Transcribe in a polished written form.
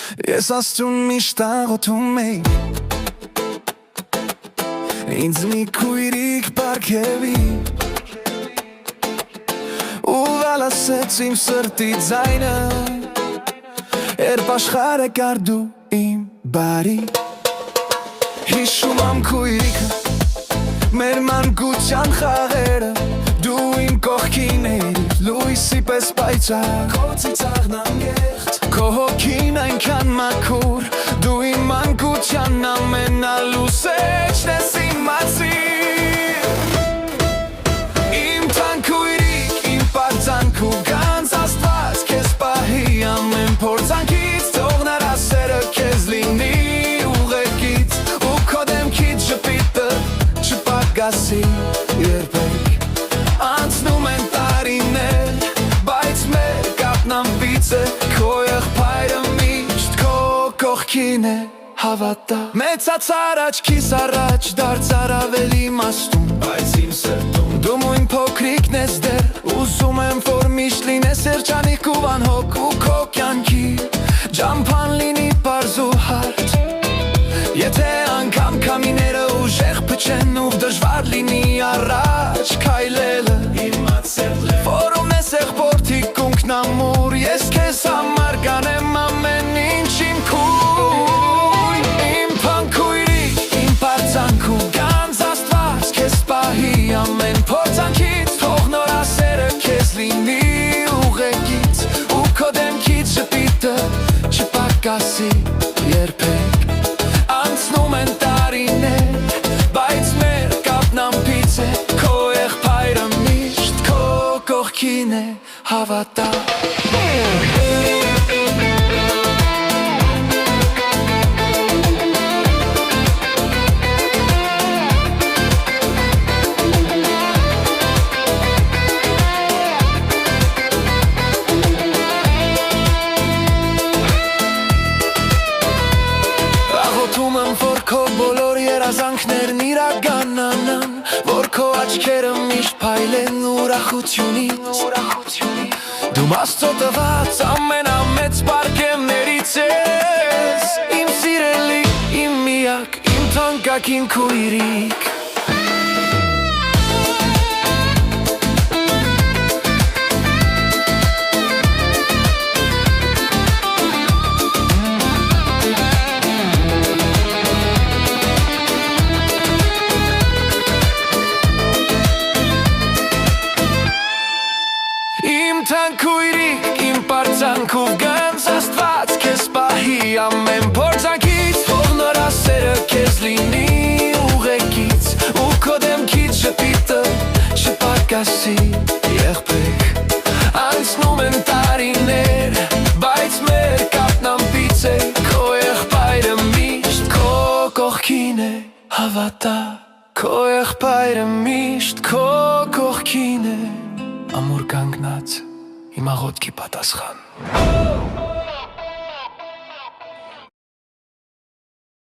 Ես աստուն միշտ աղոթում էի ինձ մի քույրիկ պարգևի ու վալասեց իմ սրտի ձայնը երբ աշխարհը կար դու իմ բարի հիշում եմ քույրիկը մեր մանկության խաղերը դու իմ կողքին էիր լույսի պես պայծառ քո ծիծաղն անգեղտ քո հոգին այնքան մաքուր դու իմ մանկության ամենալուսեջն ես իմացիր իմ թանկույրիկ իմ պարծանք ու գանձ Աստված քեզ պահի ամեն փորձանքից թող նրա սերը քեզ լինի ուղեկից ու քո դեմքից ժպիտը չպակասի երբեք անցնում են տարիներ բայց մեր կապն անպից է քո եղբայրը միշտ քո կողքին է հավատա մեծացար աչքիս առաջ դարձար ավելի իմաստուն բայց իմ սրտում դու մույն փոքրիկն ես դեռ ուզում եմ որ միշտ լինես երջանիկ ու անհոգ ու քո կյանքի ջամփան լինի պարզ ու հարթ եթե անգամ քամիները ուժեղ փչեն ու դժվար լինի առաջ քայլելը որում ես եղբոր թիկունքն ամուր ես քեզ համար կանեմ ամեն ինչ իմ քույր իմ փանքույրիկ իմ պարծանք ու գանձ Աստված քեզ պահի ամեն փորձանքից թող նորա սերը քեզ լինի ուղեկից ու քո դեմքից ժպիտը չպակասի երբեք անցնում են տարիներ բայց մեր կապն անպից է քո եղբայրը միշտ քո կողքին է հավատա երազանքներն իրականանան որ քո աչքերը միշտ փայլեն ուրախությունից դու Աստծո տված ամենամեծ պարգևներից ես իմ սիրելի իմ միակ իմ թանկագին քույրիկ թանկույրիկ իմ պարծանք ու գանձ Աստված քեզ պահի ամեն փորձանքից թող նորա սերը քեզ լինի ուղեկից ու քո դեմքից ժպիտը չպակասի երբեք անցնում են տարիներ բայց մեր կապն անպից է քո եղբայրը միշտ քո կողքին է հավատա քո եղբայրը միշտ քո կողքին է ամուր կանգնած Իմ աղոթքի պատասխան